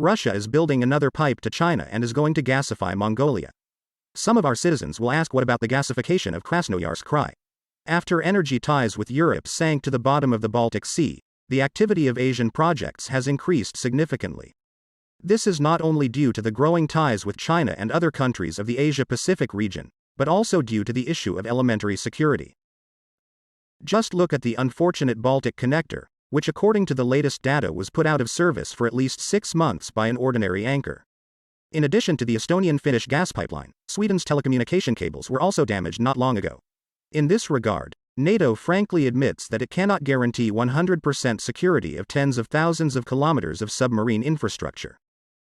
Russia is building another pipe to China and is going to gasify Mongolia. Some of our citizens will ask, what about the gasification of Krasnoyarsk Krai? After energy ties with Europe sank to the bottom of the Baltic Sea, the activity of Asian projects has increased significantly. This is not only due to the growing ties with China and other countries of the Asia-Pacific region, but also due to the issue of elementary security. Just look at the unfortunate Baltic connector, which according to the latest data was put out of service for at least 6 months by an ordinary anchor. In addition to the Estonian-Finnish gas pipeline, Sweden's telecommunication cables were also damaged not long ago. In this regard, NATO frankly admits that it cannot guarantee 100% security of tens of thousands of kilometers of submarine infrastructure.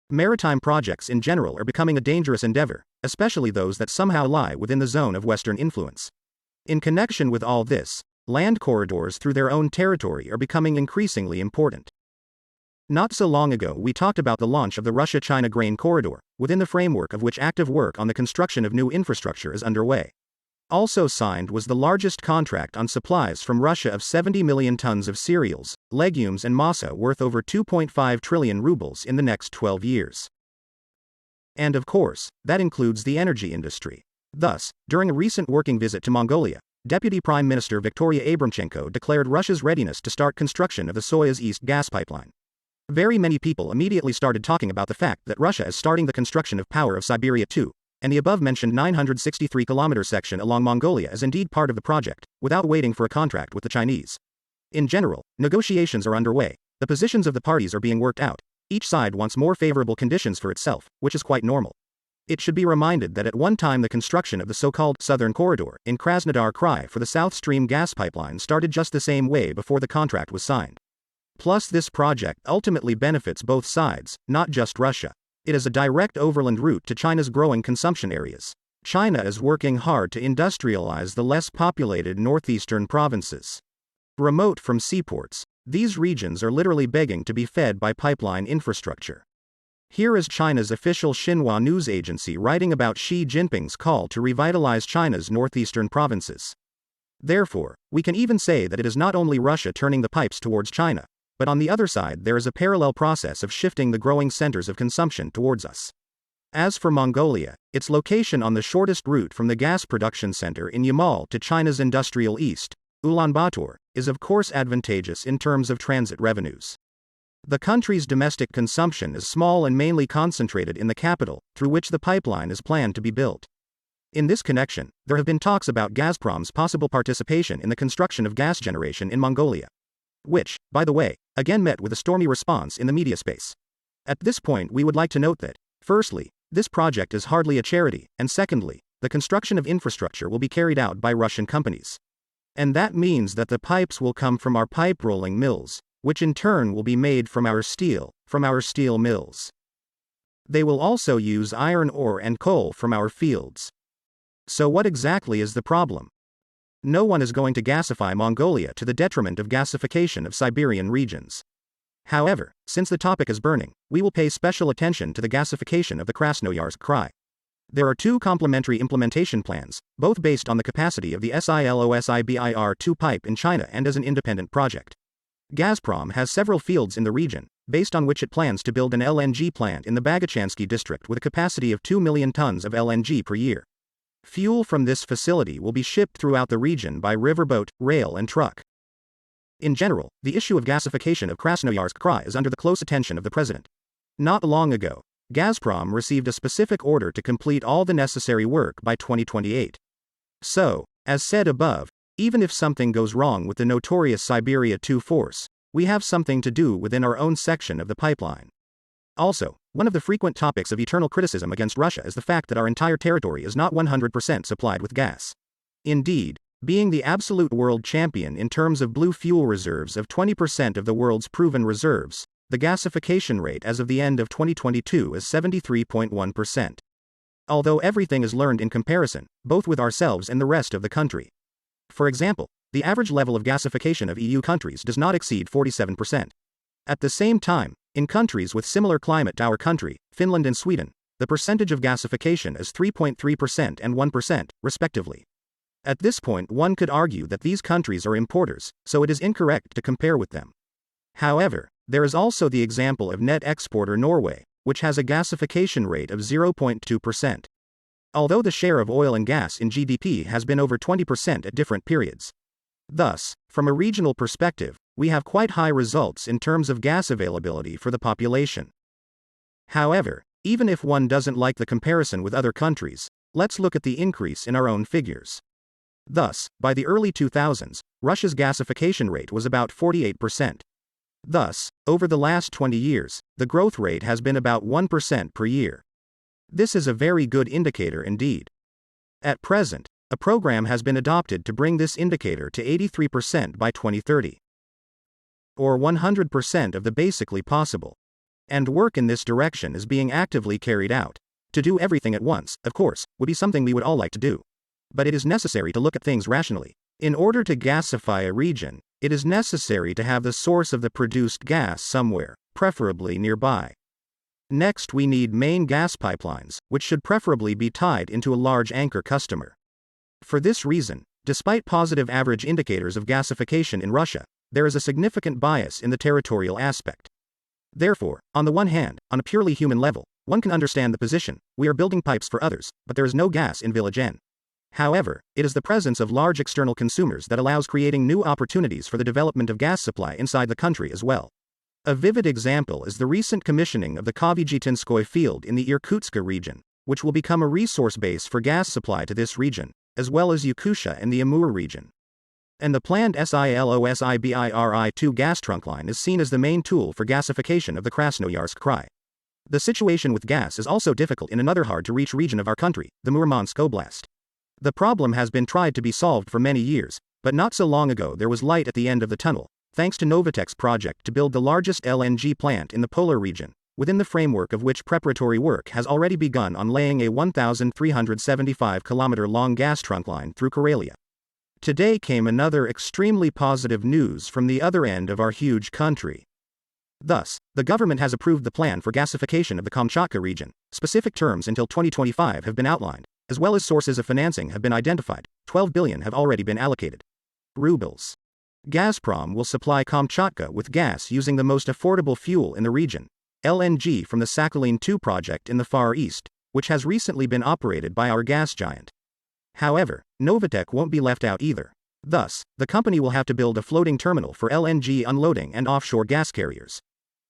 Maritime projects in general are becoming a dangerous endeavor, especially those that somehow lie within the zone of Western influence. In connection with all this, land corridors through their own territory are becoming increasingly important. Not so long ago we talked about the launch of the Russia-China grain corridor, within the framework of which active work on the construction of new infrastructure is underway. Also signed was the largest contract on supplies from Russia of 70 million tons of cereals, legumes and masa worth over 2.5 trillion rubles in the next 12 years. And of course, that includes the energy industry. Thus, during a recent working visit to Mongolia, Deputy Prime Minister Viktoria Abramchenko declared Russia's readiness to start construction of the Soyuz East gas pipeline. Very many people immediately started talking about the fact that Russia is starting the construction of Power of Siberia 2, and the above-mentioned 963-kilometer section along Mongolia is indeed part of the project, without waiting for a contract with the Chinese. In general, negotiations are underway, the positions of the parties are being worked out, each side wants more favorable conditions for itself, which is quite normal. It should be reminded that at one time the construction of the so-called Southern Corridor in Krasnodar Krai for the South Stream gas pipeline started just the same way before the contract was signed. Plus, this project ultimately benefits both sides, not just Russia. It is a direct overland route to China's growing consumption areas. China is working hard to industrialize the less populated northeastern provinces. Remote from seaports, these regions are literally begging to be fed by pipeline infrastructure. Here is China's official Xinhua news agency writing about Xi Jinping's call to revitalize China's northeastern provinces. Therefore, we can even say that it is not only Russia turning the pipes towards China, but on the other side there is a parallel process of shifting the growing centers of consumption towards us. As for Mongolia, its location on the shortest route from the gas production center in Yamal to China's industrial east, Ulaanbaatar, is of course advantageous in terms of transit revenues. The country's domestic consumption is small and mainly concentrated in the capital, through which the pipeline is planned to be built. In this connection, there have been talks about Gazprom's possible participation in the construction of gas generation in Mongolia. Which, by the way, again met with a stormy response in the media space. At this point we would like to note that, firstly, this project is hardly a charity, and secondly, the construction of infrastructure will be carried out by Russian companies. And that means that the pipes will come from our pipe rolling mills, which in turn will be made from our steel mills. They will also use iron ore and coal from our fields. So what exactly is the problem? No one is going to gasify Mongolia to the detriment of gasification of Siberian regions. However, since the topic is burning, we will pay special attention to the gasification of the Krasnoyarsk Krai. There are two complementary implementation plans, both based on the capacity of the SILOSIBIR-2 pipe in China and as an independent project. Gazprom has several fields in the region, based on which it plans to build an LNG plant in the Bagachansky district with a capacity of 2 million tons of LNG per year. Fuel from this facility will be shipped throughout the region by riverboat, rail and truck. In general, the issue of gasification of Krasnoyarsk Krai is under the close attention of the president. Not long ago, Gazprom received a specific order to complete all the necessary work by 2028. So, as said above, even if something goes wrong with the notorious Siberia 2 force, we have something to do within our own section of the pipeline. Also, one of the frequent topics of eternal criticism against Russia is the fact that our entire territory is not 100% supplied with gas. Indeed, being the absolute world champion in terms of blue fuel reserves of 20% of the world's proven reserves, the gasification rate as of the end of 2022 is 73.1%. Although everything is learned in comparison, both with ourselves and the rest of the country. For example, the average level of gasification of EU countries does not exceed 47%. At the same time, in countries with similar climate to our country, Finland and Sweden, the percentage of gasification is 3.3% and 1%, respectively. At this point one could argue that these countries are importers, so it is incorrect to compare with them. However, There is also the example of net exporter Norway, which has a gasification rate of 0.2%. Although the share of oil and gas in GDP has been over 20% at different periods. Thus, from a regional perspective, we have quite high results in terms of gas availability for the population. However, even if one doesn't like the comparison with other countries, let's look at the increase in our own figures. Thus, by the early 2000s, Russia's gasification rate was about 48%. Thus, over the last 20 years, the growth rate has been about 1% per year. This is a very good indicator indeed. At present, a program has been adopted to bring this indicator to 83% by 2030. Or 100% of the basically possible. And work in this direction is being actively carried out. To do everything at once, of course, would be something we would all like to do. But it is necessary to look at things rationally. In order to gasify a region, it is necessary to have the source of the produced gas somewhere, preferably nearby. Next, we need main gas pipelines, which should preferably be tied into a large anchor customer. For this reason, despite positive average indicators of gasification in Russia, there is a significant bias in the territorial aspect. Therefore, on the one hand, on a purely human level, one can understand the position: we are building pipes for others, but there is no gas in Village N. However, it is the presence of large external consumers that allows creating new opportunities for the development of gas supply inside the country as well. A vivid example is the recent commissioning of the Kavijitenskoye field in the Irkutsk region, which will become a resource base for gas supply to this region, as well as Yakutia and the Amur region. And the planned SILOSIBIRI-2 gas trunk line is seen as the main tool for gasification of the Krasnoyarsk Krai. The situation with gas is also difficult in another hard-to-reach region of our country, the Murmansk Oblast. The problem has been tried to be solved for many years, but not so long ago there was light at the end of the tunnel, thanks to Novatek's project to build the largest LNG plant in the polar region, within the framework of which preparatory work has already begun on laying a 1,375-kilometer-long gas trunk line through Karelia. Today came another extremely positive news from the other end of our huge country. Thus, the government has approved the plan for gasification of the Kamchatka region. Specific terms until 2025 have been outlined, as well as sources of financing have been identified. 12 billion have already been allocated. Rubles. Gazprom will supply Kamchatka with gas using the most affordable fuel in the region, LNG from the Sakhalin 2 project in the Far East, which has recently been operated by our gas giant. However, Novatek won't be left out either. Thus, the company will have to build a floating terminal for LNG unloading and offshore gas carriers.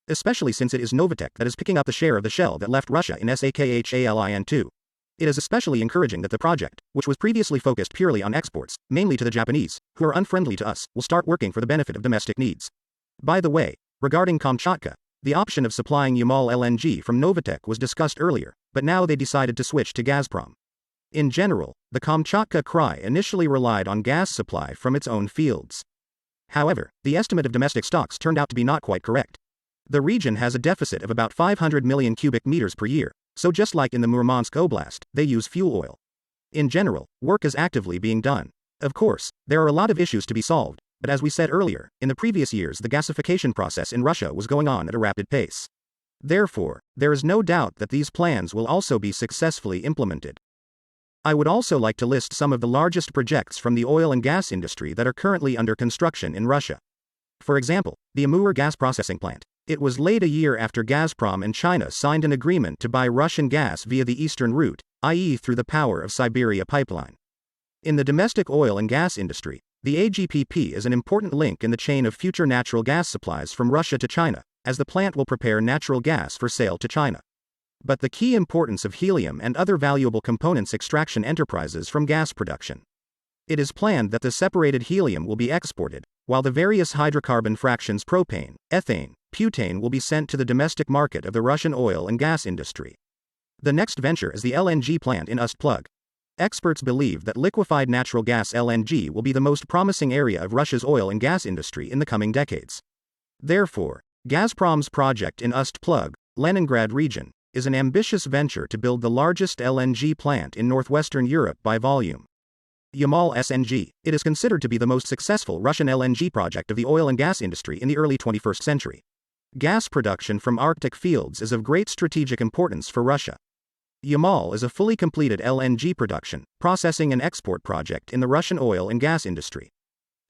Especially since it is Novatek that is picking up the share of the shell that left Russia in Sakhalin 2. It is especially encouraging that the project, which was previously focused purely on exports, mainly to the Japanese, who are unfriendly to us, will start working for the benefit of domestic needs. By the way, regarding Kamchatka, the option of supplying Yamal LNG from Novatek was discussed earlier, but now they decided to switch to Gazprom. In general, the Kamchatka Krai initially relied on gas supply from its own fields. However, the estimate of domestic stocks turned out to be not quite correct. The region has a deficit of about 500 million cubic meters per year, so just like in the Murmansk Oblast, they use fuel oil. In general, work is actively being done. Of course, there are a lot of issues to be solved, but as we said earlier, in the previous years the gasification process in Russia was going on at a rapid pace. Therefore, there is no doubt that these plans will also be successfully implemented. I would also like to list some of the largest projects from the oil and gas industry that are currently under construction in Russia. For example, the Amur gas processing plant. It was late a year after Gazprom and China signed an agreement to buy Russian gas via the eastern route, i.e. through the Power of Siberia pipeline. In the domestic oil and gas industry, the AGPP is an important link in the chain of future natural gas supplies from Russia to China, as the plant will prepare natural gas for sale to China. But the key importance of helium and other valuable components extraction enterprises from gas production. It is planned that the separated helium will be exported, while the various hydrocarbon fractions propane, ethane, butane will be sent to the domestic market of the Russian oil and gas industry. The next venture is the LNG plant in Ust-Plug. Experts believe that liquefied natural gas LNG will be the most promising area of Russia's oil and gas industry in the coming decades. Therefore, Gazprom's project in Ust-Plug, Leningrad region, is an ambitious venture to build the largest LNG plant in northwestern Europe by volume. Yamal SNG, it is considered to be the most successful Russian LNG project of the oil and gas industry in the early 21st century. Gas production from Arctic fields is of great strategic importance for Russia. Yamal is a fully completed LNG production, processing and export project in the Russian oil and gas industry.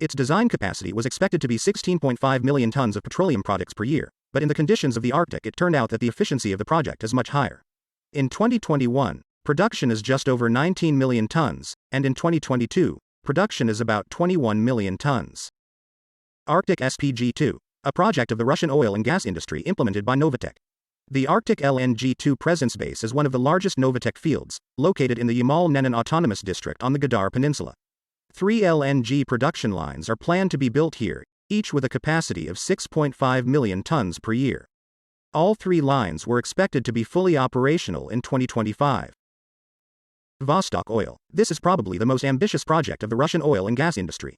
Its design capacity was expected to be 16.5 million tons of petroleum products per year, but in the conditions of the Arctic it turned out that the efficiency of the project is much higher. In 2021, production is just over 19 million tons, and in 2022, production is about 21 million tons. Arctic SPG-2, a project of the Russian oil and gas industry implemented by Novatek. The Arctic LNG-2 presence base is one of the largest Novatek fields, located in the Yamal-Nenin Autonomous District on the Gadar Peninsula. 3 LNG production lines are planned to be built here, each with a capacity of 6.5 million tons per year. All 3 lines were expected to be fully operational in 2025. Vostok Oil. This is probably the most ambitious project of the Russian oil and gas industry.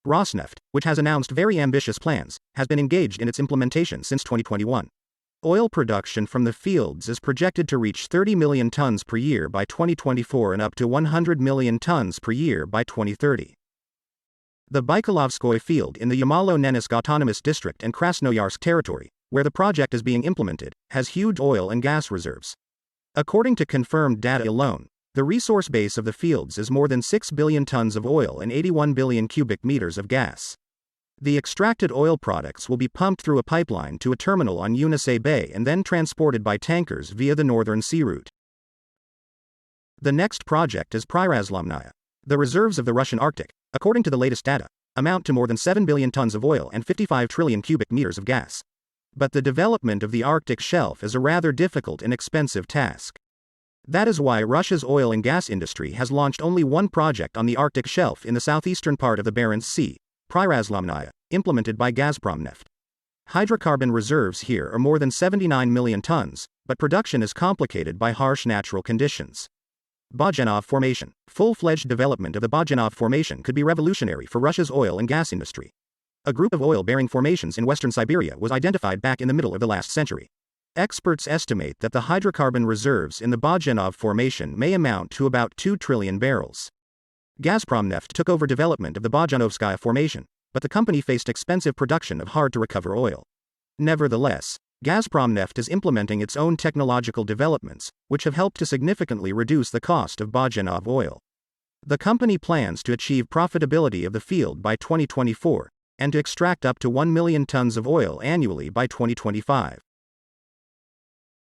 Rosneft, which has announced very ambitious plans, has been engaged in its implementation since 2021. Oil production from the fields is projected to reach 30 million tons per year by 2024 and up to 100 million tons per year by 2030. The Bykalovskoye field in the Yamalo-Nenetsk Autonomous District and Krasnoyarsk territory, where the project is being implemented, has huge oil and gas reserves. According to confirmed data alone, the resource base of the fields is more than 6 billion tons of oil and 81 billion cubic meters of gas. The extracted oil products will be pumped through a pipeline to a terminal on Yenisei Bay and then transported by tankers via the Northern Sea route. The next project is Priraslomnaya. The reserves of the Russian Arctic, according to the latest data, amount to more than 7 billion tons of oil and 55 trillion cubic meters of gas. But the development of the Arctic shelf is a rather difficult and expensive task. That is why Russia's oil and gas industry has launched only one project on the Arctic shelf in the southeastern part of the Barents Sea, Priraslomnaya, implemented by Gazpromneft. Hydrocarbon reserves here are more than 79 million tons, but production is complicated by harsh natural conditions. Bajanov Formation. Full-fledged development of the Bajanov Formation could be revolutionary for Russia's oil and gas industry. A group of oil-bearing formations in western Siberia was identified back in the middle of the last century. Experts estimate that the hydrocarbon reserves in the Bajanov Formation may amount to about 2 trillion barrels. Gazpromneft took over development of the Bajanovskaya Formation, but the company faced expensive production of hard-to-recover oil. Nevertheless, Gazpromneft is implementing its own technological developments, which have helped to significantly reduce the cost of Bajanov oil. The company plans to achieve profitability of the field by 2024, and to extract up to 1 million tons of oil annually by 2025.